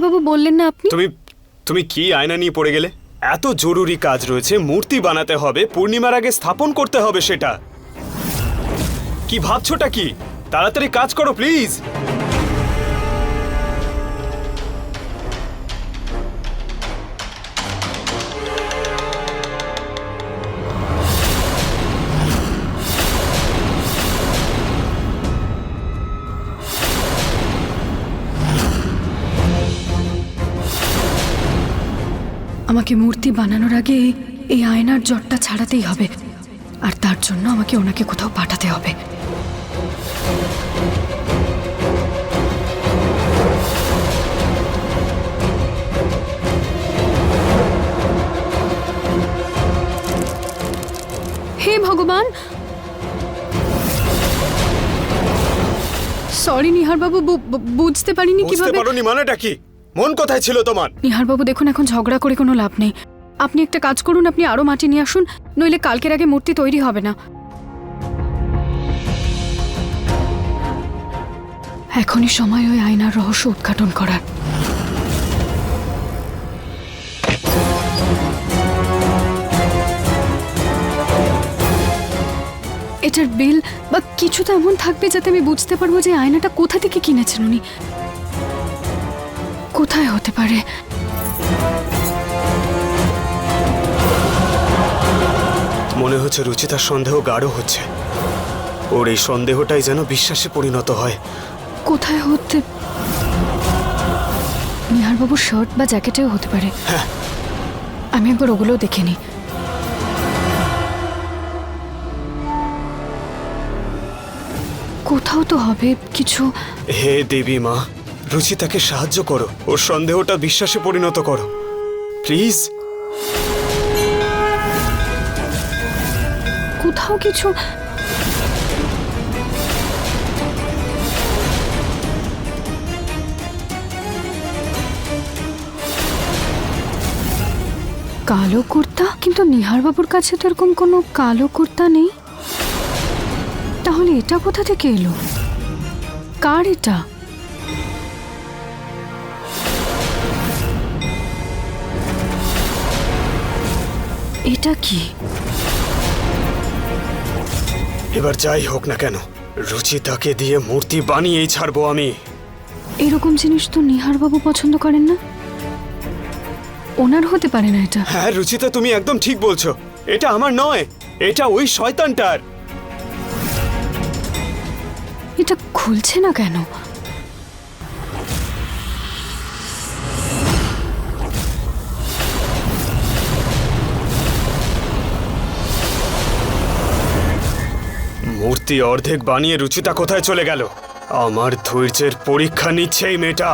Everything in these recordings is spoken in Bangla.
বাবু বললেন না আপনি? তুমি তুমি কি আয়না নিয়ে পড়ে গেলে? এত জরুরি কাজ রয়েছে, মূর্তি বানাতে হবে, পূর্ণিমার আগে স্থাপন করতে হবে সেটা। কি ভাবছোটা কি? তাড়াতাড়ি কাজ করো প্লিজ। আমাকে মূর্তি বানানোর আগে এই আয়নার জটটা ছাড়াতেই হবে, আর তার জন্য আমাকে ওনাকে কোথাও পাঠাতে হবে। হে ভগবান, সরি নিহার বাবু, বুঝতে পারিনি বুঝতে কিভাবে। পারোনি মানেটা কি? মন কোথায় ছিল তোমার? নিহার বাবু দেখুন, এখন ঝগড়া করে কোনো লাভ নেই। আপনি একটা কাজ করুন, আপনি আরো মাটি নিয়ে আসুন, নইলে কালকের আগে মূর্তি তৈরি হবে না। এখনই সময় ওই আয়নার রহস্য উদ্ঘাটন করার। এটার বিল বা কিছু তো এমন থাকবে যাতে আমি বুঝতে পারবো যে আয়নাটা কোথা থেকে কিনেছেন উনি। কোথায় হতে পারে? মনে হচ্ছে রুচিতার সন্দেহ গাঢ় হচ্ছে। ওর এই সন্দেহটাই যেন বিশ্বাসে পরিণত হয়। কোথায় হতে? নিহারবাবুর শার্ট বা জ্যাকেটেও হতে পারে। হ্যাঁ, আমি একবার ওগুলোও দেখে নিই। কোথাও তো হবে কিছু। হে দেবী মা, রুচিতাকে সাহায্য করো, ওর সন্দেহটা বিশ্বাসে পরিণত করো প্লিজ। কোথাও কিছু। কালো কুর্তা? কিন্তু নিহারবাবুর কাছে তো এরকম কোনো কালো কুর্তা নেই। তাহলে এটা কোথা থেকে এলো? কার এটা? এটা কি? এবার যাই হোক না কেন, রুচিতাকে দিয়ে মূর্তি বানিয়েই ছাড়বো আমি। এরকম জিনিস তো নিহারবাবু পছন্দ করেন না। ওনার হতে পারে না এটা। হ্যাঁ রুচিতা, তুমি একদম ঠিক বলছো। এটা আমার নয়, এটা ওই শয়তানটার। এটা খুলছে না কেন? মূর্তি অর্ধেক বানিয়ে রুচিতা কোথায় চলে গেল? আমার ধৈর্যের পরীক্ষা নিচ্ছে এই মেয়েটা।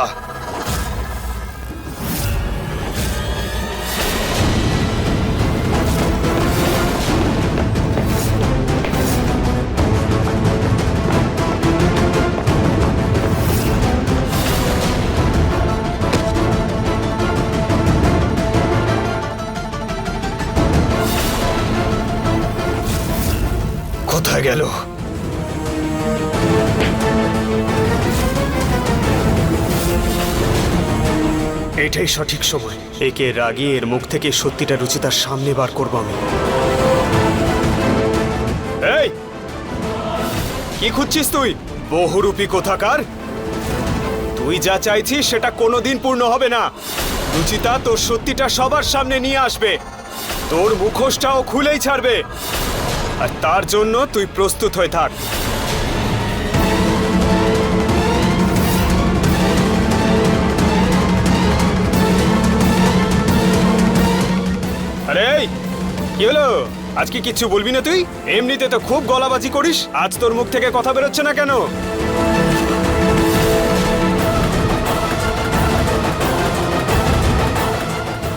কোথায় গেল? এটাই সঠিক সময়। একে রাগিয়ে এর মুখ থেকে সত্যিটা রুচিতার সামনে বার করবো আমি। এই, কি খুঁজছিস তুই? বহুরূপী কোথাকার! তুই যা চাইছিস সেটা কোনোদিন পূর্ণ হবে না। রুচিতা তোর সত্যিটা সবার সামনে নিয়ে আসবে, তোর মুখোশটাও খুলেই ছাড়বে, আর তার জন্য তুই প্রস্তুত হয়ে থাক। আরে কি হলো? আজকে কিচ্ছু বলবি না তুই? এমনিতে তো খুব গলাবাজি করিস, আজ তোর মুখ থেকে কথা বেরোচ্ছে না কেন?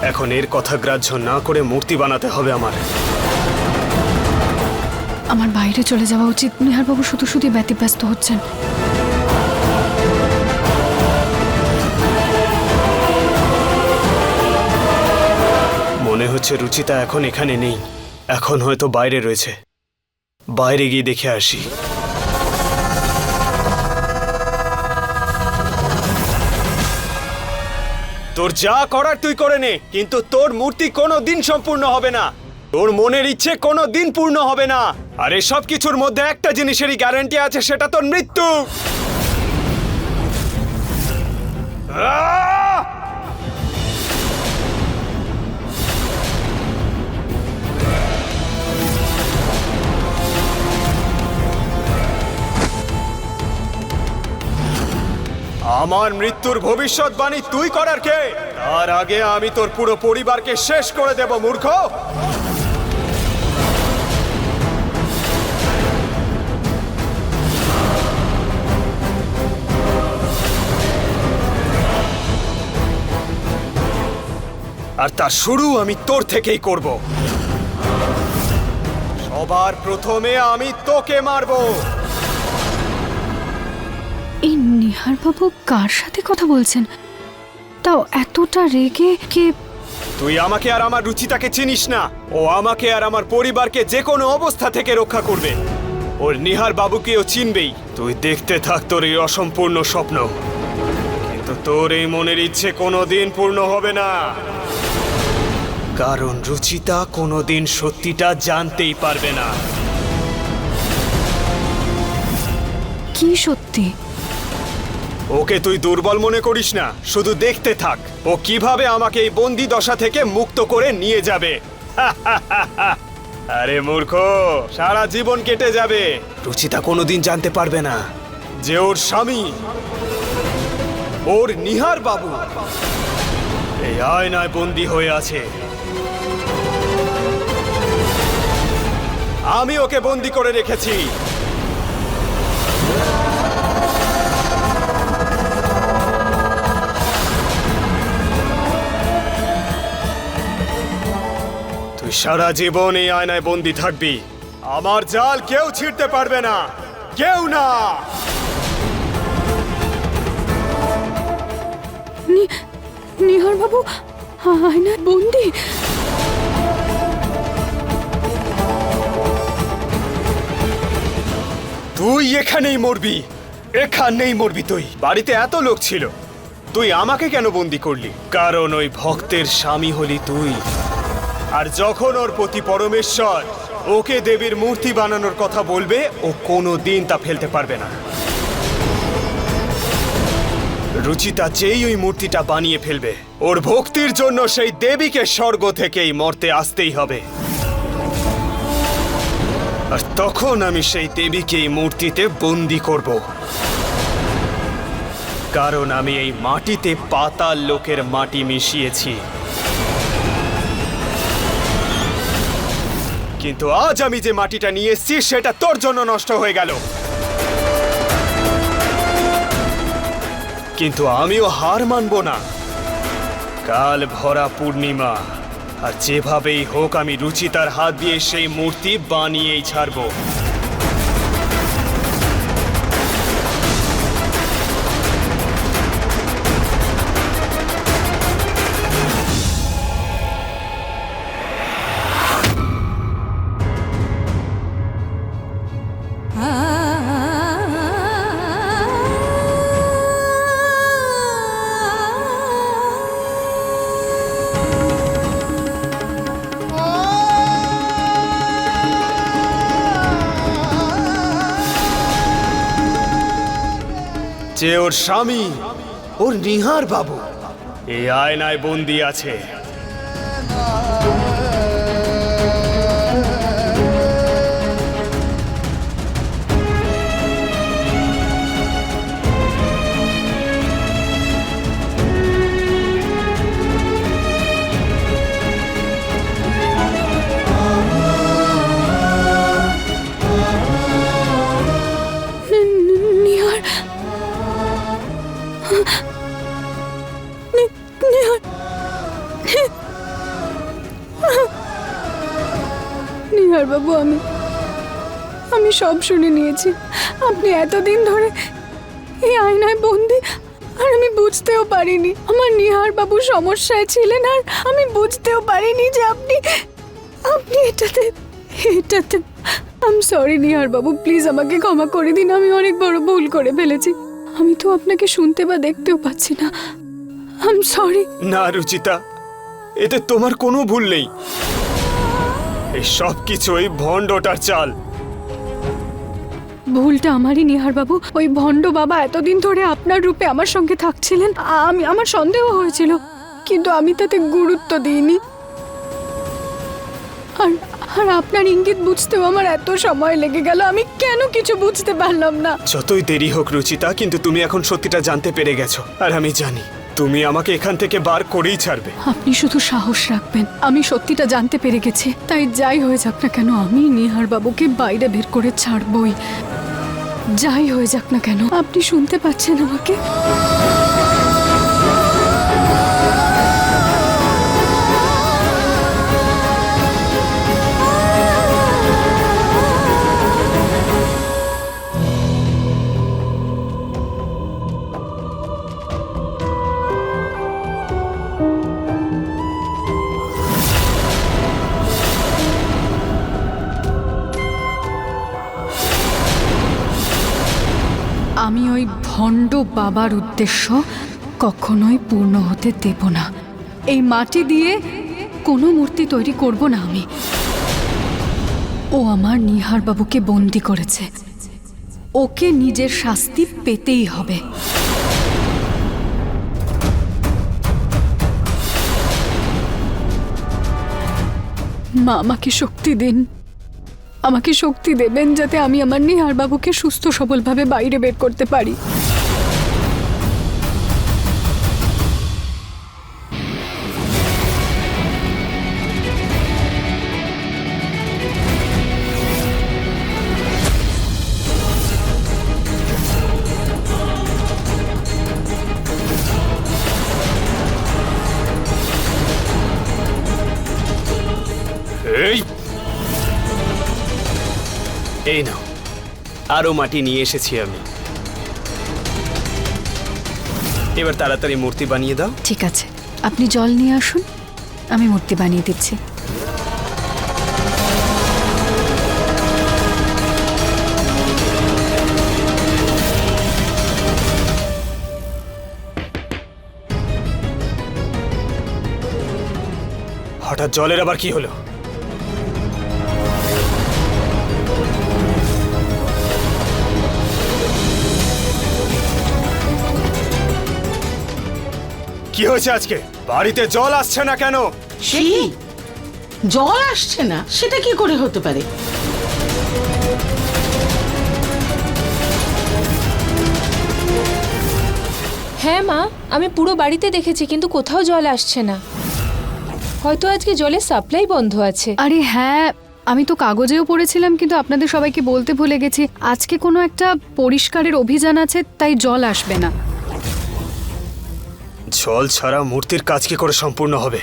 এখন এর কথা গ্রাহ্য না করে মূর্তি বানাতে হবে আমার। আমার বাইরে চলে যাওয়া উচিত। নিহারবাবু শুধু শুধু ব্যতিব্যস্ত হচ্ছেন। মনে হচ্ছে রুচিতা এখন এখানে নেই, এখন হয়তো বাইরে রয়েছে। বাইরে গিয়ে দেখে আসি। তোর যা করার তুই করে নে, কিন্তু তোর মূর্তি কোনো দিন সম্পূর্ণ হবে না। তোর মনের ইচ্ছে কোনো দিন পূর্ণ হবে না। আর এই সব কিছুর মধ্যে একটা জিনিসেরই গ্যারান্টি আছে, সেটা তোর মৃত্যু। আহ! আমার মৃত্যুর ভবিষ্যৎবাণী তুই করার কে? তার আগে আমি তোর পুরো পরিবারকে শেষ করে দেব, মূর্খ। আর তার শুরু আমি তোর থেকেই করব। সবার প্রথমে আমি তোকে মারবো। এই নিহার বাবু কার সাথে কথা বলছেন, তাও এতটা রেগে? কে? তুই আমাকে আর আমার রুচিতাকে চিনিস না। ও আমাকে আর আমার পরিবারকে যে কোনো অবস্থা থেকে রক্ষা করবে। ওর নিহার বাবুকেও চিনবেই। তুই দেখতে থাক তোর এই অসম্পূর্ণ স্বপ্ন, কিন্তু তোর এই মনের ইচ্ছে কোনোদিন পূর্ণ হবে না। কারণ রুচিতা কোনোদিন সত্যিটা জানতেই পারবে না। কি সত্যি? ওকে তুই দুর্বল মনে করিস না, শুধু দেখতে থাক ও কিভাবে আমাকে এই বন্দি দশা থেকে মুক্ত করে নিয়ে যাবে। আরে মূর্খ, সারা জীবন কেটে যাবে, রুচিতা কোনোদিন জানতে পারবে না যে ওর স্বামী, ওর নিহার বাবু এই আয়নায় বন্দি হয়ে আছে। আমি ওকে বন্দি করে রেখেছি। তুই সারা জীবন এই আয়নায় বন্দি থাকবি। আমার জাল কেউ ছিঁড়তে পারবে না, কেউ না। নিহার বাবু আয়নায় বন্দি? তুই এখানেই মরবি, এখানেই মরবি তুই। বাড়িতে এত লোক ছিল, তুই আমাকে কেন বন্দি করলি? কারণ ওই ভক্তের স্বামী হলি তুই। আর যখন ওর প্রতি পরমেশ্বর ওকে দেবীর মূর্তি বানানোর কথা বলবে, ও কোনো দিন তা ফেলতে পারবে না। রুচিতা যেই ওই মূর্তিটা বানিয়ে ফেলবে, ওর ভক্তির জন্য সেই দেবীকে স্বর্গ থেকেই মর্তে আসতেই হবে। আর তখন আমি সেই দেবীকে এই মূর্তিতে বন্দি করব। কারণ আমি এই মাটিতে পাতাল লোকের মাটি মিশিয়েছি। কিন্তু আজ আমি যে মাটিটা নিয়ে এসেছি সেটা তোর জন্য নষ্ট হয়ে গেল। কিন্তু আমিও হার মানব না। কাল ভরা পূর্ণিমা, আর যেভাবেই হোক আমি রুচিতার হাত দিয়ে সেই মূর্তি বানিয়েই ছাড়বো। যে ওর স্বামী, ওর নিহার বাবু এই আয়নায় বন্দি আছে। নিহার বাবু, আমি সব শুনে নিয়েছি। আপনি এতদিন ধরে এই আয়নায় বন্দি, আর আমি বুঝতেও পারিনি আমার নিহার বাবু সমস্যায় ছিলেন। আর আমি বুঝতেও পারিনি যে আপনি এটাতে I am sorry Nihar Babu, please আমাকে ক্ষমা করে দিন। আমি অনেক বড় ভুল করে ফেলেছি। আমি তো আপনাকে শুনতে বা দেখতেও পাচ্ছি না। I am sorry. না রুচিতা, এতে তোমার কোনো ভুল নেই। এই সব কিছুই ভণ্ডটার চাল। ভুলটা আমারই নিহার বাবু। ওই ভণ্ড বাবা এতদিন ধরে আপনার রূপে আমার সঙ্গে থাকছিলেন, আমার সন্দেহ হয়েছিল, কিন্তু আমি তাতে গুরুত্ব দিইনি। আর আর আপনার ইঙ্গিত বুঝতেও আমার এত সময় লেগে গেল। আমি কেন কিছু বুঝতে পারলাম না? যতই দেরি হোক রুচিতা, কিন্তু তুমি এখন সত্যিটা জানতে পেরে গেছো, আর আমি জানি তুমি আমাকে এখান থেকে বার করেই ছাড়বে। আপনি শুধু সাহস রাখবেন। আমি সত্যিটা জানতে পেরে গেছি, তাই যাই হয়ে যাক না কেন আমি নিহার বাবুকে বাইরে বের করে ছাড়বই। যাই হয়ে যাক না কেন। আপনি শুনতে পাচ্ছেন আমাকে? আমি ওই ভণ্ড বাবার উদ্দেশ্য কখনোই পূর্ণ হতে দেব না। এই মাটি দিয়ে কোনো মূর্তি তৈরি করব না আমি। ও আমার নিহার বাবুকে বন্দি করেছে, ওকে নিজের শাস্তি পেতেই হবে। মা, আমাকে শক্তি দিন। আমাকে শক্তি দেবেন যাতে আমি আমার নিহার বাবুকে সুস্থ সবলভাবে বাইরে বের করতে পারি। এই নাও, আরো মাটি নিয়ে এসেছি আমি। এবার তাড়াতাড়ি মূর্তি বানিয়ে দাও। ঠিক আছে, আপনি জল নিয়ে আসুন, আমি মূর্তি বানিয়ে দিচ্ছি। হঠাৎ জলের আবার কি হলো? কি হয়েছে আজকে? বাড়িতে জল আসছে না কেন? সে কি? জল আসছে না সেটা কি করে হতে পারে? হ্যাঁ মা, আমি পুরো বাড়িতে দেখেছি কিন্তু কোথাও জল আসছে না। হয়তো আজকে জলের সাপ্লাই বন্ধ আছে। আরে হ্যাঁ, আমি তো কাগজেও পড়েছিলাম, কিন্তু আপনাদের সবাইকে বলতে ভুলে গেছি। আজকে কোনো একটা পরিষ্কারের অভিযান আছে, তাই জল আসবে না। জল ছাড়া মূর্তির কাজ কি করে সম্পূর্ণ হবে?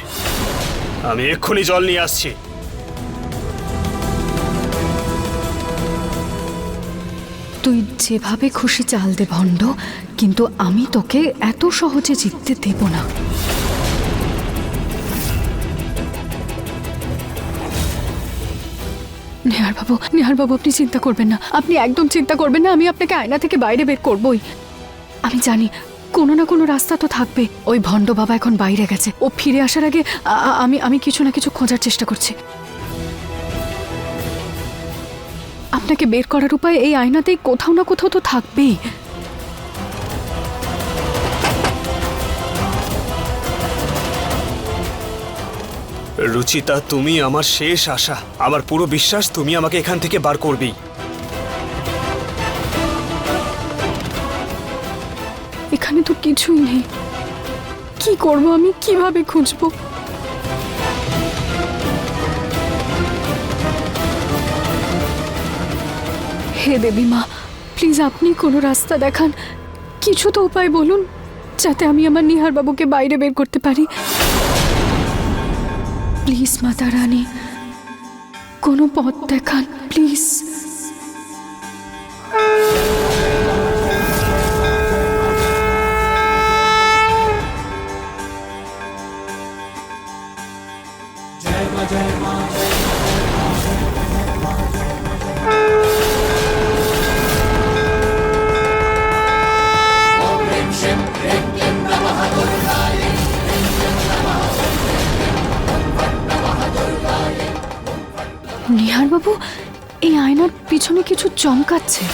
আমি এক্ষুনি জল নিয়ে আসছি। তুই যেভাবে খুশি চাল দে ভণ্ড, কিন্তু আমি তোকে এত সহজে জিততে দেব না। নিহার বাবু আপনি চিন্তা করবেন না, আপনি একদম চিন্তা করবেন না। আমি আপনাকে আয়না থেকে বাইরে বের করবই। আমি জানি কোনো না কোনো রাস্তা তো থাকবে। ওই ভণ্ড বাবা এখন বাইরে গেছে, ও ফিরে আসার আগে আমি কিছু না কিছু খোঁজার চেষ্টা করছি। আপনাকে বের করার উপায় এই আয়নাতেই কোথাও না কোথাও তো থাকবেই। রুচিতা, তুমি আমার শেষ আশা। আমার পুরো বিশ্বাস তুমি আমাকে এখান থেকে বার করবেই। এখানে তো কিছুই নেই, কি করব আমি? কিভাবে খুঁজবো? হে দেবী মা, প্লিজ আপনি কোনো রাস্তা দেখান, কিছু তো উপায় বলুন যাতে আমি আমার নিহার বাবুকে বাইরে বের করতে পারি। প্লিজ মাতা রানী, কোনো পথ দেখান please. Om Rim Shim Rim Klim Namaha Durgaye Nihar বাবু, এই আয়নার পিছনে কিছু চমকাচ্ছে।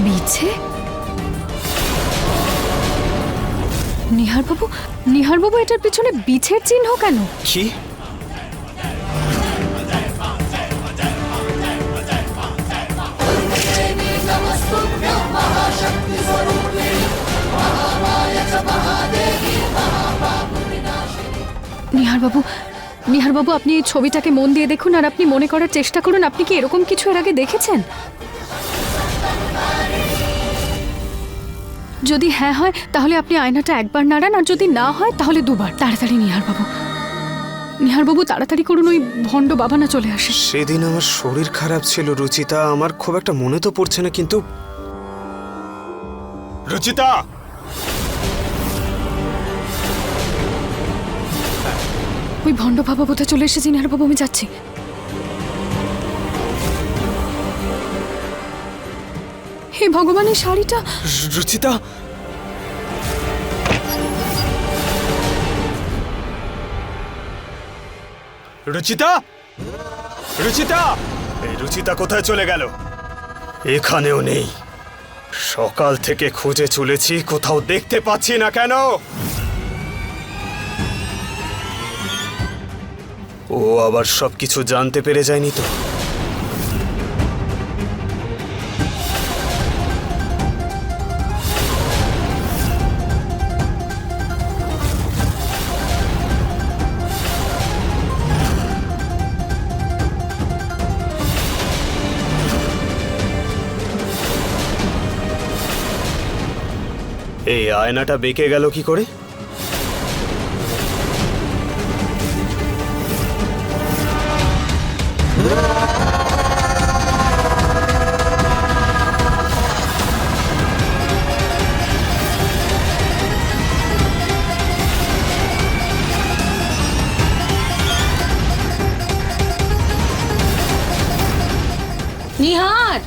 বিছে? নিহার বাবু, এটার পিছনে বিছের চিহ্ন কেন? কি? নিহার বাবু, আপনি এই ছবিটাকে মন দিয়ে দেখুন আর আপনি মনে করার চেষ্টা করুন আপনি কি এরকম কিছু এর আগে দেখেছেন। যদি হ্যাঁ হয় তাহলে আপনি আয়নাটা একবার নাড়ান, আর যদি না হয় তাহলে দুবার। তাড়াতাড়ি নিহার বাবু তাড়াতাড়ি করুন, ওই ভণ্ড বাবা না চলে আসে। সেদিন আমার শরীর খারাপ ছিল রুচিতা, আমার খুব একটা মনে তো পড়ছে না, কিন্তু রুচিতা, ওই ভণ্ড বাবা বোধহয় চলে এসেছে। নিহার বাবু, আমি যাচ্ছি। হে ভগবান, এই শাড়িটা। রুচিতা, রুচিতা, রুচিতা, এই রুচিতা কোথায় চলে গেল? এখানেও নেই। সকাল থেকে খুঁজে চলেছি, কোথাও দেখতে পাচ্ছি না কেন? ও আবার সবকিছু জানতে পেরে যায়নি তো? এই আয়নাটা বেঁকে গেল কি করে? নিহার,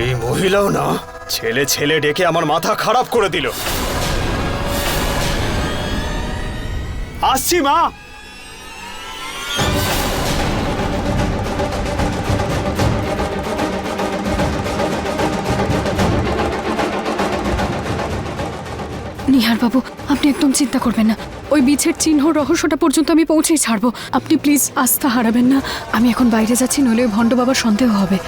এই মহিলাও না, ছেলে ছেলে ডেকে আমার মাথা খারাপ করে দিল। আসছি মা। নিহার বাবু, আপনি একদম চিন্তা করবেন না। ওই বিছের চিহ্ন রহস্যটা পর্যন্ত আমি পৌঁছেই ছাড়বো। আপনি প্লিজ আস্থা হারাবেন না। আমি এখন বাইরে যাচ্ছি, নইলে ওই ভণ্ড বাবার সন্দেহ হবে।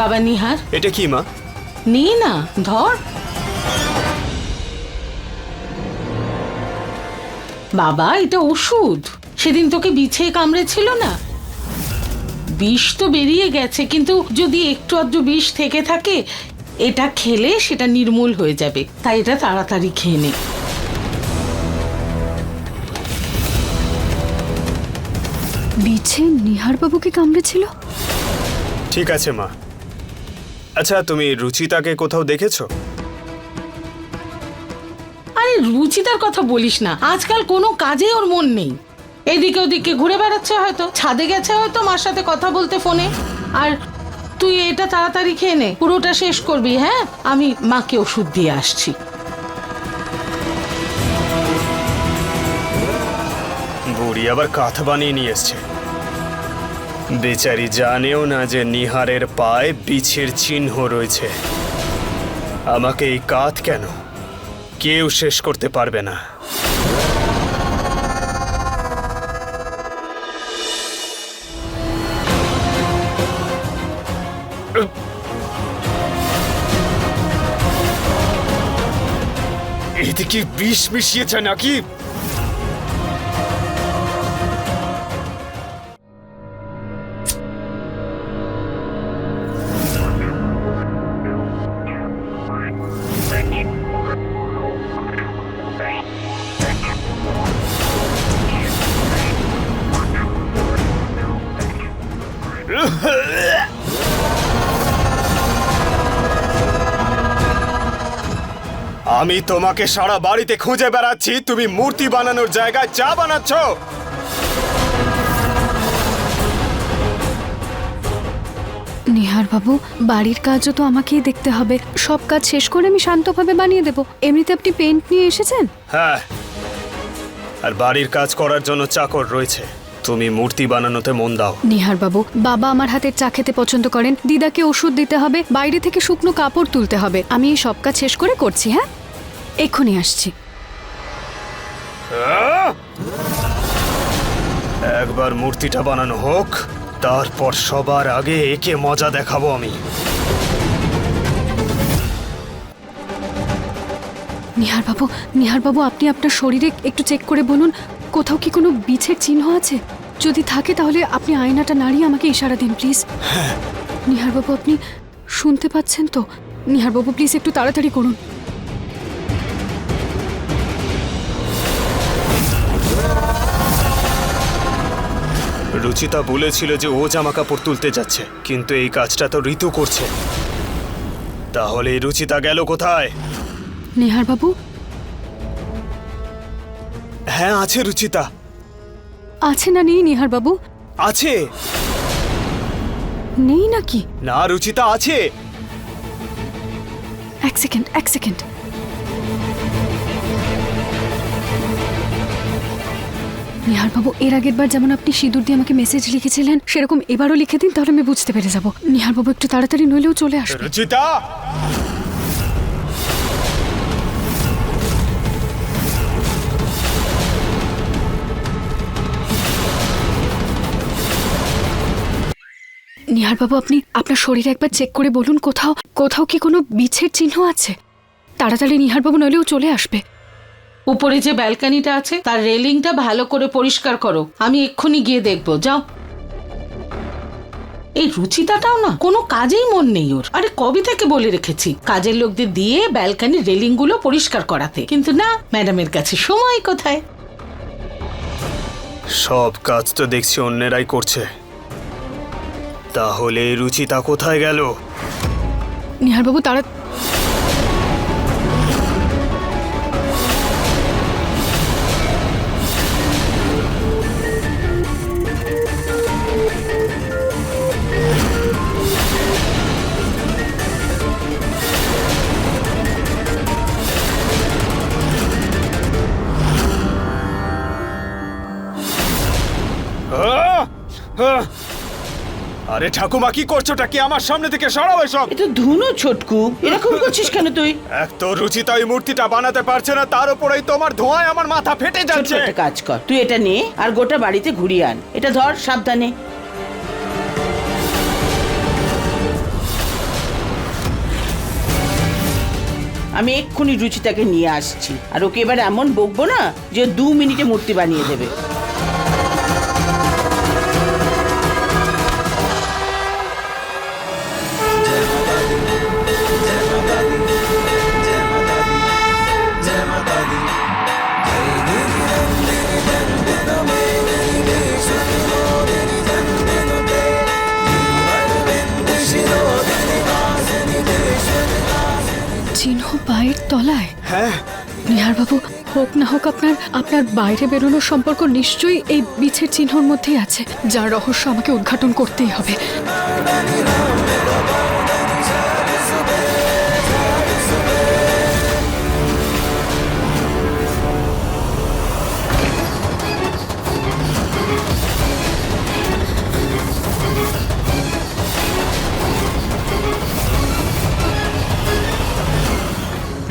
বাবা নিহার, এটা কি মা? নিয়ে না, ধর। বাবা, এটা ওষুধ। সেদিন তোকে বিছে কামড়েছিল না, বিষ তো বেরিয়ে গেছে, কিন্তু যদি একটু আধটু বিষ থেকে থাকে, এটা খেলে সেটা নির্মূল হয়ে যাবে। তাই এটা তাড়াতাড়ি খেয়ে নে। বিছে নিহার বাবুকে কামড়েছিল? ঠিক আছে মা। আচ্ছা, তুমি রুচিতাকে কোথাও দেখেছো? আরে রুচিতার কথা বলিস না, আজকাল কোনো কাজে ওর মন নেই। এদিকে ওদিকে ঘুরে বেড়াচ্ছে, হয়তো ছাদে গেছে, হয়তো মার সাথে কথা বলতে ফোনে। আর তুই এটা তাড়াতাড়ি খেয়ে নে, পুরোটা শেষ করবি। হ্যাঁ, আমি মাকে ওষুধ দিয়ে আসছি। বুড়ি আবার কাঁথ বানিয়ে নিয়ে এসছে। বেচারি জানেও না যে নিহারের পায়ে বিছের চিহ্ন রয়েছে। আমাকে এই কাঁথ কেন কেউ শেষ করতে পারবে না। এতে কি বিষ মিশিয়েছে নাকি? আমি তোমাকে সারা বাড়িতে খুঁজে বেড়াচ্ছি, তুমি মূর্তি বানানোর জায়গায় চা বানাচ্ছ। নিহার বাবু, বাড়ির কাজও তো আমাকেই দেখতে হবে। সব কাজ শেষ করে আমি শান্তভাবে বানিয়ে দেব। এমনিতে আপনি পেন্ট নিয়ে এসেছেন। হ্যাঁ, আর বাড়ির কাজ করার জন্য চাকর রয়েছে। তুমি মূর্তি বানানোতে মন দাও। নিহার বাবু, বাবা আমার হাতের চা খেতে পছন্দ করেন, দিদাকে ওষুধ দিতে হবে, বাইরে থেকে শুকনো কাপড় তুলতে হবে। আমি এই সব কাজ শেষ করে করছি। হ্যাঁ, এক্ষুনি আসছি। একবার মূর্তিটা বানানো হোক, তারপর সবার আগে একে মজা দেখাবো আমি। নিহার বাবু, আপনি আপনার শরীরে একটু চেক করে বলুন, কোথাও কি কোনো বিছের চিহ্ন আছে? যদি থাকে তাহলে আপনি আয়নাটা নাড়িয়ে আমাকে ইশারা দিন প্লিজ। নিহার বাবু, আপনি শুনতে পাচ্ছেন তো? নিহার বাবু, প্লিজ একটু তাড়াতাড়ি করুন। রুচিতা বলেছিল যে ও জামা কাপড় তুলতে যাচ্ছে, কিন্তু এই কাজটা তো ঋতু করছে। তাহলে এই রুচিতা গেল কোথায়? নিহার বাবু, হ্যাঁ, আছে রুচিতা। আছে না নেই নিহার বাবু? আছে। নেই নাকি? না, রুচিতা আছে। এক সেকেন্ড। নিহার বাবু, এর আগের বার যেমন আপনি সিঁদুর দিয়ে আমাকে মেসেজ লিখেছিলেন, সেরকম এবারও লিখে দিন, তাহলে আমি বুঝতে পেরে যাব। নিহার বাবু, একটু তাড়াতাড়ি নইলেও চলে আসবে। রুচিতা! নিহার বাবু, আপনি আপনার শরীরে একবার চেক করে বলুন, কোথাও কি কোনো বিছের চিহ্ন আছে? তাড়াতাড়ি নিহার বাবু, নইলেও চলে আসবে। উপরে যে ব্যালকনিটা আছে তার রেলিংটা ভালো করে পরিষ্কার করো। আমি এক্ষুনি গিয়ে দেখবো, যাও। এই রুচিতাটাও না, কোনো কাজেই মন নেই ওর। আরে কবে থেকে বলে রেখেছি কাজের লোকদের দিয়ে ব্যালকনির রেলিং গুলো পরিষ্কার করাতে, কিন্তু না, ম্যাডামের কাছে সময় কোথায়। সব কাজ তো দেখছি অন্যেরাই করছে, তাহলে এই রুচিতা কোথায় গেল? নিহার বাবু, আরে ঠাকুমা, কি করছোটা কি? আমার সামনে থেকে সরাও এসব। এটা ধুনো ছোটকু, এরকম করছিস কেন তুই? এক তো রুচিতা এই মূর্তিটা বানাতে পারছে না, তার উপরেই তোমার ধোঁয়ায় আমার মাথা ফেটে ছোট্ট যাচ্ছে। একটা কাজ কর, তুই এটা নে আর গোটা বাড়িতে ঘুরিয়ে আন। এটা ধর, সাবধানে। আমি এক্ষুনি রুচিতাকে নিয়ে আসছি, আর ওকে এবার এমন বকবো না যে 2 মিনিটে মূর্তি বানিয়ে দেবে। চিহ্ন পায়ের তলায়? হ্যাঁ। নিহার বাবু, হোক না হোক আপনার বাইরে বেরোনোর সম্পর্ক নিশ্চয়ই এই বিছের চিহ্নর মধ্যেই আছে, যার রহস্য আমাকে উদ্ঘাটন করতেই হবে।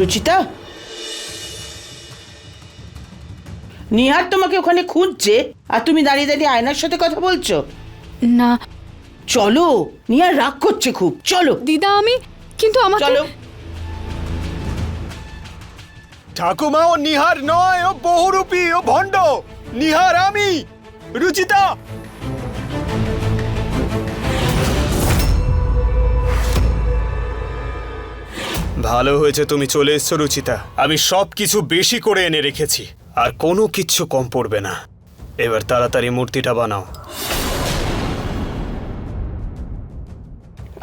রুচিতা, নিহার তোমাকে ওখানে খুঁজছে, আর তুমি দাঁড়িয়ে দাঁড়িয়ে আয়নার সাথে কথা বলছো। না। চলো, নিহার রাগ করছে খুব, চলো। দিদা, কিন্তু আমাকে। চলো। ঠাকুমা, ও নিহার নয়, ও বহুরূপী, ও ভণ্ড। নিহার আমি, রুচিতা। ভালো হয়েছে তুমি চলে এসছো রুচিতা। আমি সব কিছু বেশি করে এনে রেখেছি, আর কোনো কিচ্ছু কম পড়বে না। এবার তাড়াতাড়ি মূর্তিটা বানাও।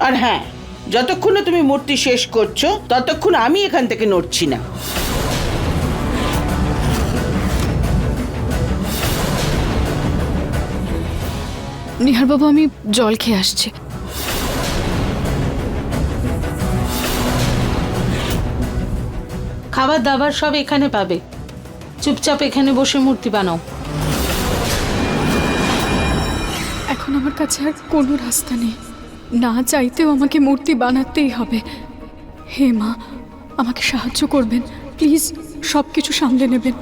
আর হ্যাঁ, যতক্ষণ না তুমি মূর্তি শেষ করছো ততক্ষণ আমি এখান থেকে নড়ছি না। নিহার বাবু, আমি জল খেয়ে আসছি। খাবার দাবার সব এখানে পাবে। চুপচাপ এখানে বসে মূর্তি বানাও। এখন আমার কাছে আর কোনো রাস্তা নেই, না চাইতেও আমাকে মূর্তি বানাতেই হবে। হে মা, আমাকে সাহায্য করবেন প্লিজ, সব কিছু সামলে নেবেন।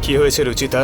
কি হয়েছে রুচিতা?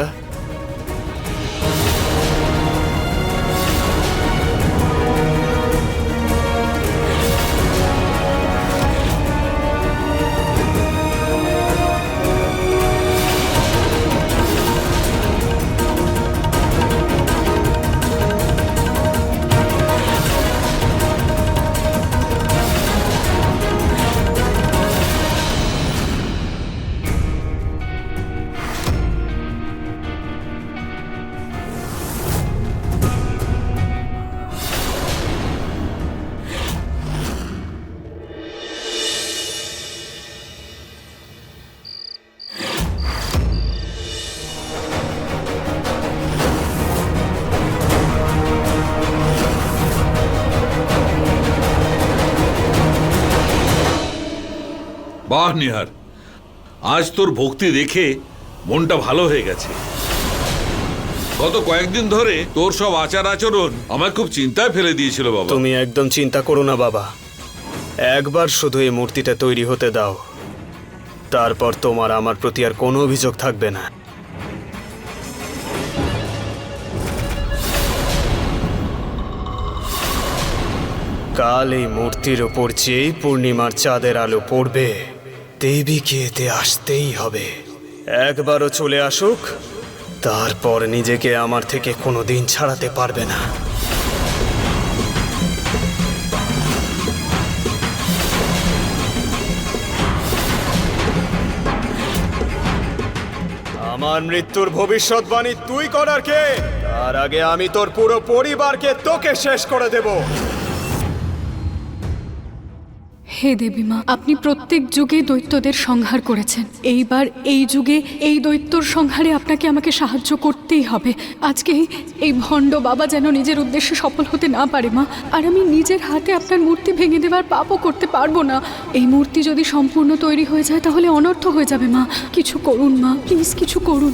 বাহ নিহার, আজ তোর ভক্তি দেখে মনটা ভালো হয়ে গেছে। গত কয়েকদিন ধরে তোর সব আচার আচরণ আমায় খুব চিন্তায় ফেলে দিয়েছিল বাবা। তুমি একদম চিন্তা করো না বাবা, একবার শুধু এই মূর্তিটা তৈরি হতে দাও, তারপর তোমার আমার প্রতি আর কোনো অভিযোগ থাকবে না। কাল এই মূর্তির ওপর যেই পূর্ণিমার চাঁদের আলো পড়বে, দেবীকে এতে আসতেই হবে। একবারও চলে আসুক, তারপর নিজেকে আমার থেকে কোনোদিন ছাড়াতে পারবে না। আমার মৃত্যুর ভবিষ্যৎবাণী তুই করার কে? তার আগে আমি তোর পুরো পরিবারকে তোকে শেষ করে দেব। হে দেবী মা, আপনি প্রত্যেক যুগে দৈত্যদের সংহার করেছেন, এইবার এই যুগে এই দৈত্যর সংহারে আপনাকে আমাকে সাহায্য করতেই হবে। আজকে এই ভণ্ড বাবা যেন নিজের উদ্দেশ্যে সফল হতে না পারে মা, আর আমি নিজের হাতে আপনার মূর্তি ভেঙে দেওয়ার পাপও করতে পারবো না। এই মূর্তি যদি সম্পূর্ণ তৈরি হয়ে যায় তাহলে অনর্থ হয়ে যাবে মা, কিছু করুন মা, প্লিজ কিছু করুন।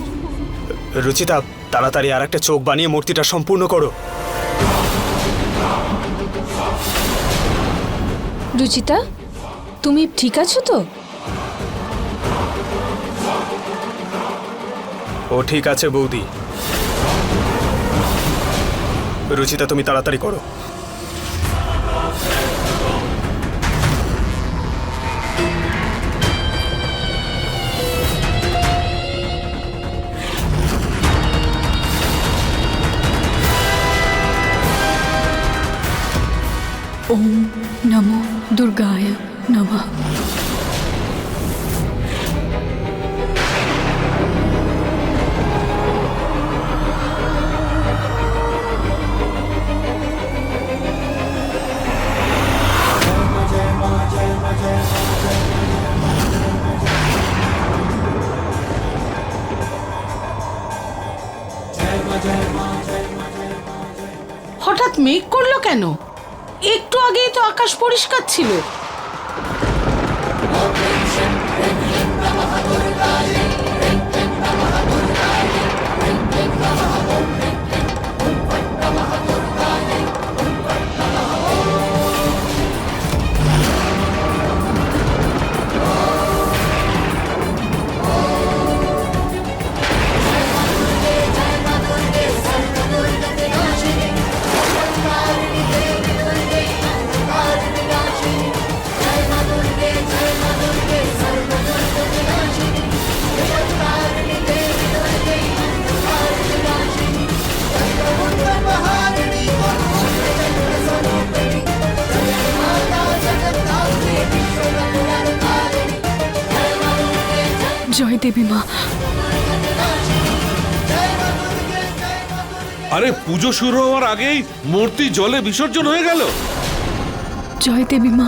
রুচিতা, তাড়াতাড়ি আর একটা চোখ বানিয়ে মূর্তিটা সম্পূর্ণ করো। রুচিতা, তুমি ঠিক আছো তো? ও ঠিক আছে বৌদি। রুচিতা, তুমি তাড়াতাড়ি করো। ওম নমো দুর্গায় নমঃ। হঠাৎ মেঘ করলো কেন? একটু আগেই তো আকাশ পরিষ্কার ছিল। জয় দেবী মা। আরে পুজো শুরু হওয়ার আগেই মূর্তি জলে বিসর্জন হয়ে গেল। জয় দেবী মা,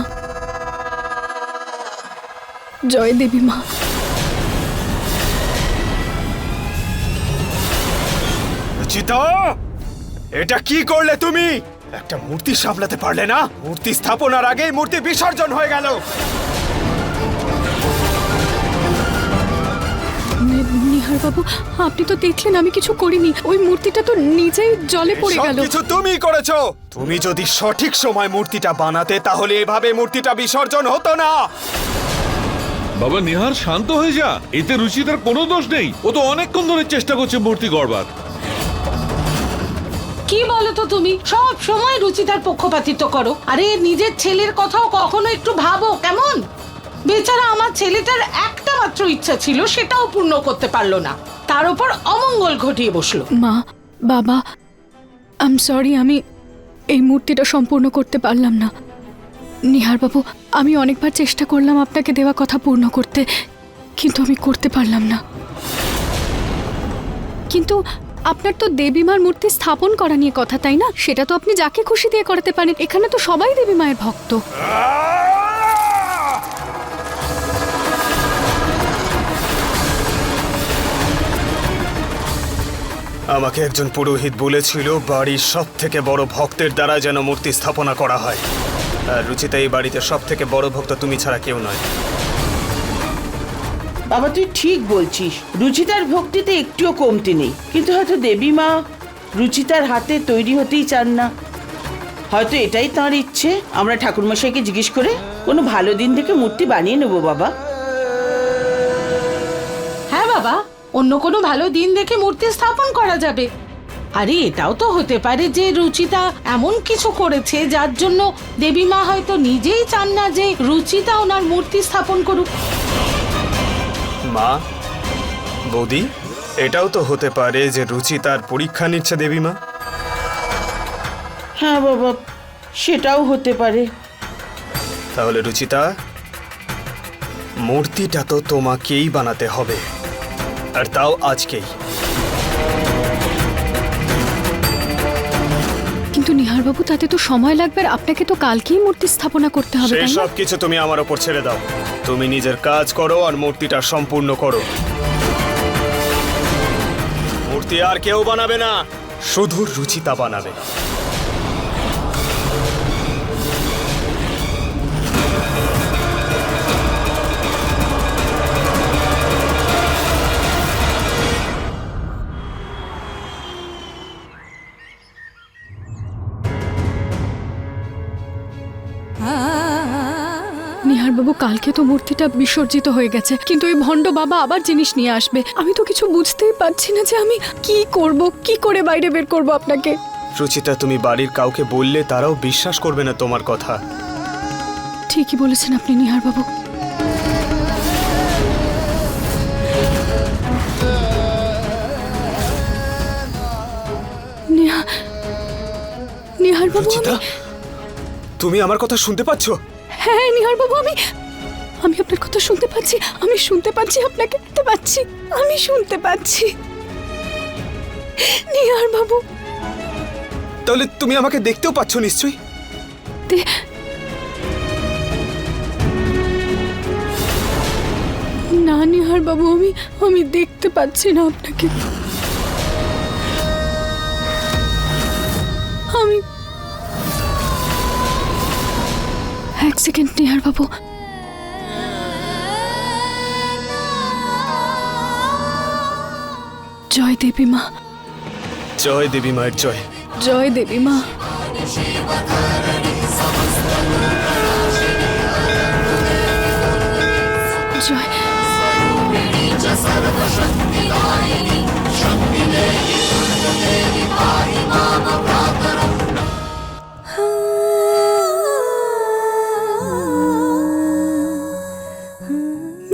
জয় দেবী মা। রুচিতা, এটা কি করলে তুমি? একটা মূর্তি সামলাতে পারলে না? মূর্তি স্থাপনার আগেই মূর্তি বিসর্জন হয়ে গেল। নিহার বাবু, আপনি তো দেখলেন আমি কিছু করিনি। ওই মূর্তিটা তো নিজেই জলে পড়ে গেল। সবকিছু তুমিই করেছো। তুমি যদি সঠিক সময় মূর্তিটা বানাতে, তাহলে এভাবে মূর্তিটা বিসর্জন হতো না। বাবা নিহার, শান্ত হয়ে যা। এতে রুচিতার কোনো দোষ নেই। ও তো অনেকক্ষণ ধরে চেষ্টা করছে মূর্তি গড়বার। কি বলো তো তুমি? সব সময় রুচিতার পক্ষপাতিত্ব করো। আরে নিজের ছেলের কথাও কখনো একটু ভাবো কেমন? বেচারা আমার ছেলেটার একটা মাত্র ইচ্ছা ছিল, সেটাও পূর্ণ করতে পারলো না। তার উপর অমঙ্গল ঘটিয়ে বসলো। মা, বাবা, আই এম সরি, আমি এই মূর্তিটা সম্পূর্ণ করতে পারলাম না। নিহার বাবু, আমি অনেকবার চেষ্টা করলাম আপনাকে দেওয়া কথা পূর্ণ করতে, কিন্তু আমি করতে পারলাম না। কিন্তু আপনার তো দেবী মার মূর্তি স্থাপন করা নিয়ে কথা, তাই না? সেটা তো আপনি যাকে খুশি দিয়ে করাতে পারেন। এখানে তো সবাই দেবী মায়ের ভক্ত। আমাকে একজন পুরোহিত বলেছিল বাড়ির সব থেকে বড় ভক্তের দ্বারা যেন মূর্তি স্থাপনা করা হয়। আর রুচিতা, এই বাড়িতে সব থেকে বড় ভক্ত তুমি ছাড়া কেউ নয়। বাবা তুই ঠিক বলছিস, রুচিতার ভক্তিতে একটুও কমতি নেই। কিন্তু হয়তো দেবী মা রুচিতার হাতে তৈরি হতেই চান না। হয়তো এটাই তাঁর ইচ্ছে। আমরা ঠাকুরমশাইকে জিজ্ঞেস করে কোনো ভালো দিন থেকে মূর্তি বানিয়ে নেবো বাবা। হ্যাঁ বাবা, অন্য কোনো ভালো দিন দেখে মূর্তি স্থাপন করা যাবে। আরে এটাও তো হতে পারে যে রুচিতা এমন কিছু করেছে যার জন্য দেবী মা হয়তো নিজেই চান না যে রুচিতা ওনার মূর্তি স্থাপন করুক। মা, বৌদি, এটাও তো হতে পারে যে রুচিতার পরীক্ষা নিচ্ছে দেবী মা। হ্যাঁ বাবা, সেটাও হতে পারে। তাহলে রুচিতা, মূর্তিটা তো তোমাকেই বানাতে হবে, আর তাও আজকেই। কিন্তু নিহার বাবু, তাতে তো সময় লাগবে, আর আপনাকে তো কালকেই মূর্তি স্থাপনা করতে হবে, সেই তাই না? সব কিছু তুমি আমার ওপর ছেড়ে দাও। তুমি নিজের কাজ করো আর মূর্তিটা সম্পূর্ণ করো। মূর্তি আর কেউ বানাবে না, শুধু রুচিতা বানাবে। নিহার বাবু, কালকে তো মূর্তিটা বিসর্জিত হয়ে গেছে, কিন্তু ওই ভণ্ড বাবা আবার জিনিস নিয়ে আসবে। আমি তো কিছু বুঝতেই পারছি না যে আমি কি করব, কি করে বাইরে বের করব আপনাকে। রুচিতা, তুমি বাড়ির কাউকে বললে তারাও বিশ্বাস করবে না তোমার কথা। ঠিকই বলেছেন আপনি নিহার বাবু। নিহার বাবু, রুচিতা, তুমি আমার কথা শুনতে পাচ্ছ? হ্যাঁ নিহার বাবু, আমি আপনার কথা শুনতে পাচ্ছি। আমি শুনতে পাচ্ছি, আপনাকে দেখতে পাচ্ছি। আমি শুনতে পাচ্ছি নিহার বাবু। তাহলে তুমি আমাকে দেখতেও পাচ্ছ নিশ্চয়ই? না নিহার বাবু, আমি দেখতে পাচ্ছি না আপনাকে। আমি এক সেকেন্ড নিহার বাবু। জয় দেবী মা। জয় দেবী মায়ের জয়। জয় দেবী মা। জয়।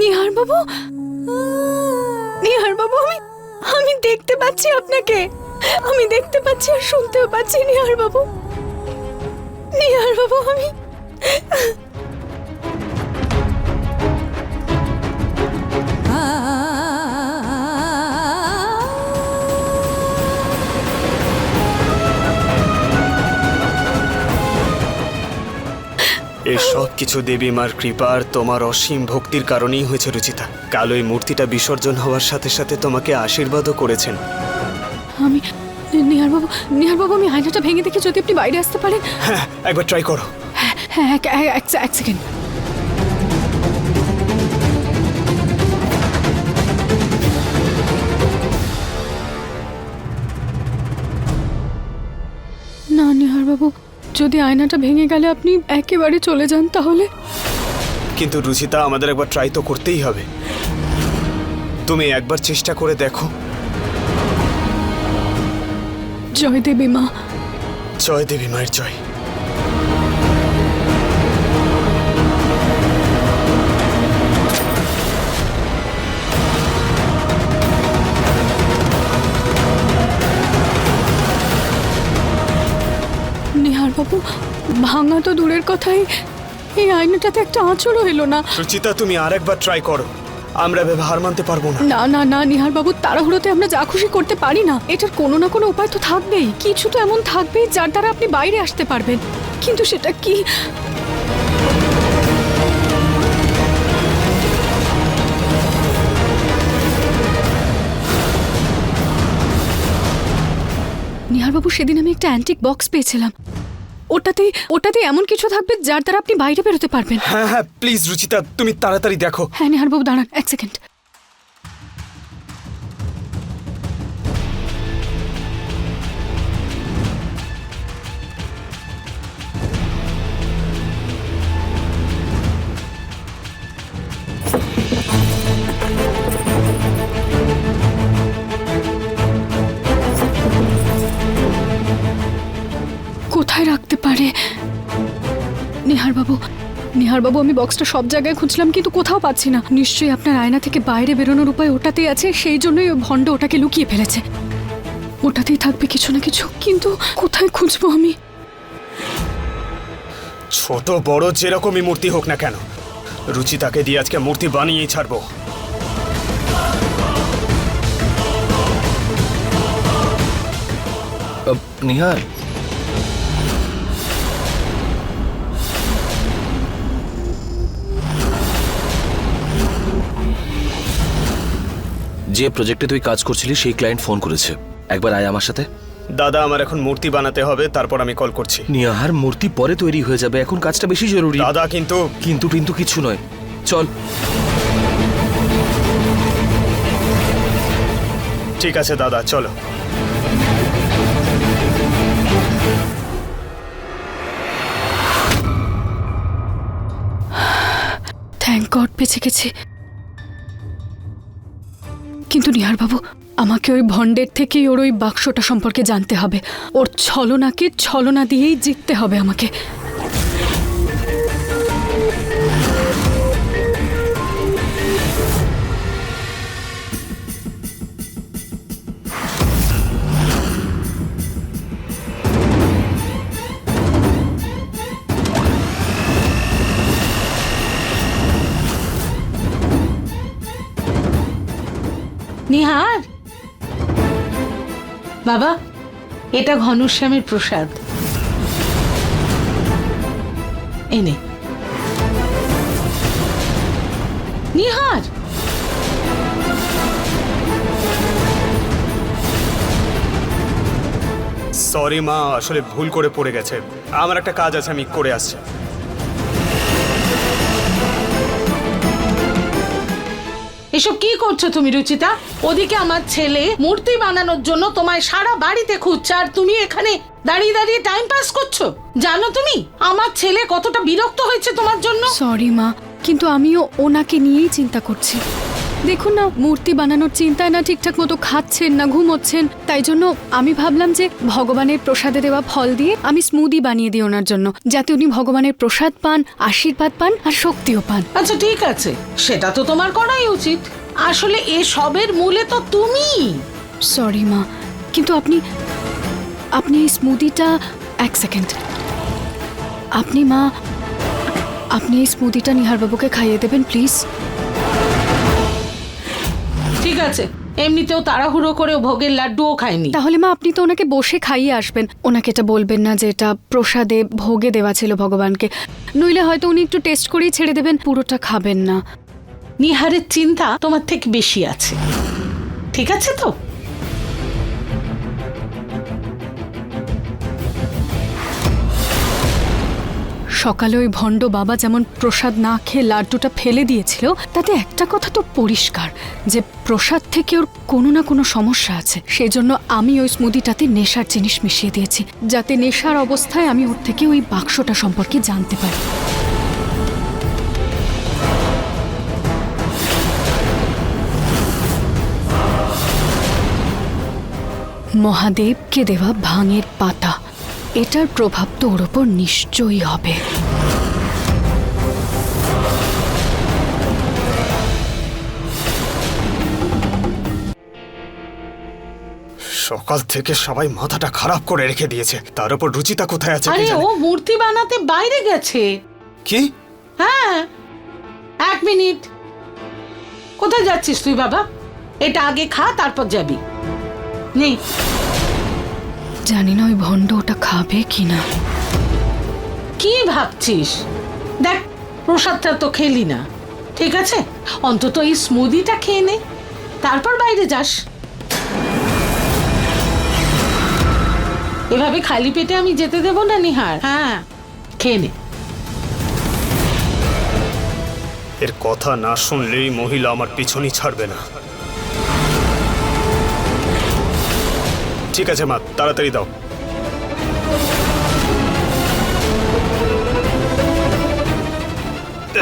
নিহার বাবু, নিহার বাবু, আমি দেখতে পাচ্ছি আপনাকে। আমি দেখতে পাচ্ছি আর শুনতেও পাচ্ছি নিহার বাবু। নিহার বাবু, আমি এই সব কিছু দেবী মার কৃপা আর তোমার অসীম ভক্তির কারণেই হয়েছে রুচিতা। কাল ওই মূর্তিটা বিসর্জন হওয়ার সাথে সাথে তোমাকে আশীর্বাদও করেছেন। আমি নিহার বাবু আমি আয়নাটা ভেঙে দেখে যদি আপনি বাইরে আসতে পারেন। হ্যাঁ একবার ট্রাই করো। হ্যাঁ এক সেকেন্ড। না নিহার বাবু, যদি আয়নাটা ভেঙে গেলে আপনি একেবারে চলে যান তাহলে। কিন্তু রুচিতা, আমাদের একবার ট্রাই তো করতেই হবে। তুমি একবার চেষ্টা করে দেখো। জয় দেবী মা। জয় দেবী মায়ের জয়। নিহার বাবু, ভাঙা তো দূরের কথাই, এই আয়নাটাতে একটা আঁচড়ও এলো না। রুচিতা, তুমি আরেকবার ট্রাই করো। আমরা ভেবে হার মানতে পারবো না। না নিহার বাবু, তাড়াহুড়োতে আমরা যা খুশি করতে পারি না। এটার কোনো না কোনো উপায় তো থাকবেই, কিছু তো এমন থাকবেই যার দ্বারা আপনি বাইরে আসতে পারবেন। কিন্তু সেটা কি? নিহার বাবু, সেদিন আমি একটা অ্যান্টিক বক্স পেয়েছিলাম। ওটাতে এমন কিছু থাকবে যার দ্বারা আপনি বাইরে বেরোতে পারবেন। হ্যাঁ প্লিজ রুচিতা, তুমি তাড়াতাড়ি দেখো। হ্যাঁ নিহার বাবু, দাঁড়ান এক সেকেন্ড। কোথায় রাখতে পারে নিহার বাবু, আমি বক্সটা সব জায়গায় খুঁজলাম কিন্তু কোথাও পাচ্ছি না। নিশ্চয়ই আপনার আয়না থেকে বাইরে বেরোনোর উপায় ওটাতেই আছে, সেই জন্যই ওই ভণ্ড ওটাকে লুকিয়ে ফেলেছে। ওটাতেই থাকবে কিছু না কিছু, কিন্তু কোথায় খুঁজবো আমি? ছোট বড় যেরকমই মূর্তি হোক না কেন, রুচিতাকে দিয়ে আজকে মূর্তি বানিয়েই ছাড়বো। নিহার, যে প্রজেক্টে তুই কাজ করছিলি সেই ক্লায়েন্ট ফোন করেছে। একবার আয় আমার সাথে। দাদা, আমার এখন মূর্তি বানাতে হবে, তারপর আমি কল করছি। নিহার, মূর্তি পরে তৈরি হয়ে যাবে, এখন কাজটা বেশি জরুরি। দাদা কিন্তু কিন্তু কিছু নয়, চল। ঠিক আছে দাদা, চলো। থ্যাংক গড বেঁচে গেছি। কিন্তু নিহার বাবু, আমাকে ওই ভণ্ডের থেকেই ওর ওই বাক্সটা সম্পর্কে জানতে হবে। ওর ছলনাকে ছলনা দিয়েই জিততে হবে আমাকে। নিহার বাবা, এটা ঘনশ্যামের প্রসাদ, এনে। নিহার, সরি মা, আসলে ভুল করে পড়ে গেছে। আমার একটা কাজ আছে, আমি করে আসছি। এসব কি করছো তুমি রুচিতা? ওদিকে আমার ছেলে মূর্তি বানানোর জন্য তোমায় সারা বাড়িতে খুঁজছে, আর তুমি এখানে দাঁড়িয়ে দাঁড়িয়ে টাইম পাস করছো। জানো তুমি আমার ছেলে কতটা বিরক্ত হয়েছে তোমার জন্য? সরি মা, কিন্তু আমিও ওনাকে নিয়েই চিন্তা করছি। দেখুন না, মূর্তি বানানোর চিন্তায় না ঠিকঠাক মতো খাচ্ছেন না ঘুমোচ্ছেন। তাই জন্য আমি ভাবলাম যে ভগবানের প্রসাদে দেওয়া ফল দিয়ে আমি স্মুদি বানিয়ে দিই ওনার জন্য, যাতে উনি ভগবানের প্রসাদ পান, আশীর্বাদ পান আর শক্তিও পান। আচ্ছা ঠিক আছে, সেটা তো তোমার করাই উচিত। আসলে এসবের মূলে তো তুমি। সরি মা, কিন্তু আপনি এই স্মুদিটা, এক সেকেন্ড, আপনি এই স্মুদিটা নিহারবাবুকে খাইয়ে দেবেন প্লিজ। ঠিক আছে, এমনিতেও তাড়াহুড়ো করে ভোগের লাড্ডুও খায়নি। তাহলে মা, আপনি তো ওনাকে বসে খাইয়ে আসবেন। ওনাকে এটা বলবেন না যে এটা প্রসাদে ভোগে দেওয়া ছিল ভগবানকে, নইলে হয়তো উনি একটু টেস্ট করেই ছেড়ে দেবেন, পুরোটা খাবেন না। নিহারের চিন্তা তোমার থেকে বেশি আছে, ঠিক আছে তো? সকালে ওই ভণ্ড বাবা যেমন প্রসাদ না খেয়ে লাড্ডুটা ফেলে দিয়েছিল, তাতে একটা কথা তো পরিষ্কার যে প্রসাদ থেকে ওর কোনো না কোনো সমস্যা আছে। সেই জন্য আমি ওই স্মুদিটাতে নেশার জিনিস মিশিয়ে দিয়েছি, যাতে নেশার অবস্থায় আমি ওর থেকে ওই বাক্সটা সম্পর্কে জানতে পারি। মহাদেবকে দেওয়া ভাঙের পাতা, এটার প্রভাব তো ওর ওপর নিশ্চয়ই হবে। সকাল থেকে সবাই মাথাটা খারাপ করে রেখে দিয়েছে, তার উপর রুচিতা কোথায় আছে কে আরে জানে? ও মূর্তি বানাতে বাইরে গেছে। কি? হ্যাঁ, 1 মিনিট। কোথায় যাচ্ছিস তুই বাবা? এটা আগে খা, তারপর যাবি। নেই, জানি না ওই ভণ্ড ওটা খাবে কিনা। কি ভাবছিস? দেখ, প্রসাদটা তো খেলি না, ঠিক আছে? অন্তত এই স্মুদিটা খেয়ে নে, তারপর বাইরে যাস। এভাবে খালি পেটে আমি যেতে দেবো না নিহার। হ্যাঁ, খেয়ে নে। এর কথা না শুনলেই মহিলা আমার পিছনই ছাড়বে না। ঠিক আছে মা, তাড়াতাড়ি দাও।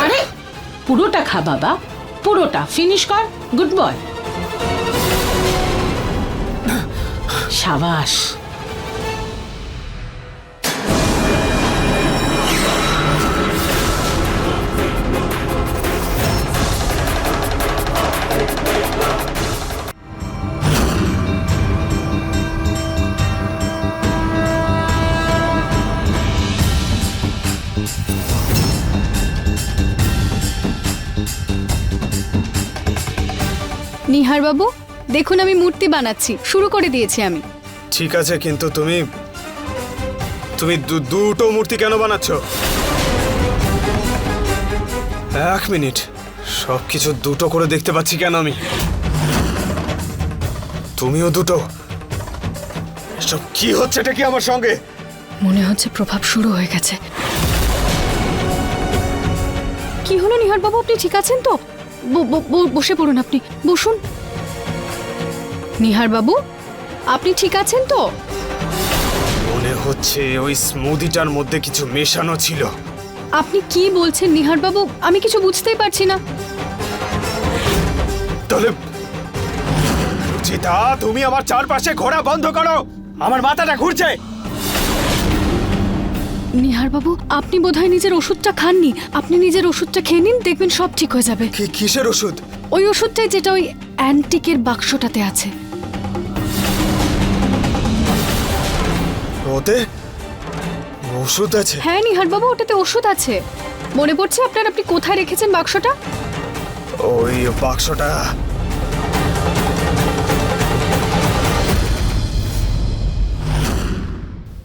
আরে পুরোটা খা বাবা, পুরোটা ফিনিশ কর। গুড বয়, সাবাস। নিহার বাবু, দেখুন আমি মূর্তি বানাচ্ছি, শুরু করে দিয়েছি আমি। ঠিক আছে, কিন্তু তুমি দুটো মূর্তি কেন বানাচ্ছ? 1 মিনিট, সবকিছু দুটো করে দেখতে পাচ্ছি কেন আমি? তুমিও দুটো? এসব কি হচ্ছে এটা কি আমার সঙ্গে? মনে হচ্ছে প্রভাব শুরু হয়ে গেছে। কি হলো নিহার বাবু, আপনি ঠিক আছেন তো? বসে পড়ুন, আপনি বসুন। নিহার বাবু, আপনি ঠিক আছেন তো? মনে হচ্ছে ওই স্মুদিটার মধ্যে কিছু মেশানো ছিল। আপনি কি বলছেন নিহার বাবু? আমি কিছু বুঝতেই পারছি না। তাহলে রুচিতা, তুমি আমার চারপাশে ঘোরা বন্ধ করো, আমার মাথাটা ঘুরছে। নিহার বাবু, আপনি বোধহয় নিজের ওষুধটা খাননি। আপনি নিজের ওষুধটা খেয়ে নিন, দেখবেন সব ঠিক হয়ে যাবে। কিসের ওষুধ? ওই ওষুধটাই যেটা ওই অ্যান্টিকের বাক্সটাতে আছে। ওতে ওষুধ আছে? হ্যাঁ নিহার বাবু, ওটাতে ওষুধ আছে। মনে পড়ছে আপনার? আপনি কোথায় রেখেছেন বাক্সটা? ওই বাক্সটা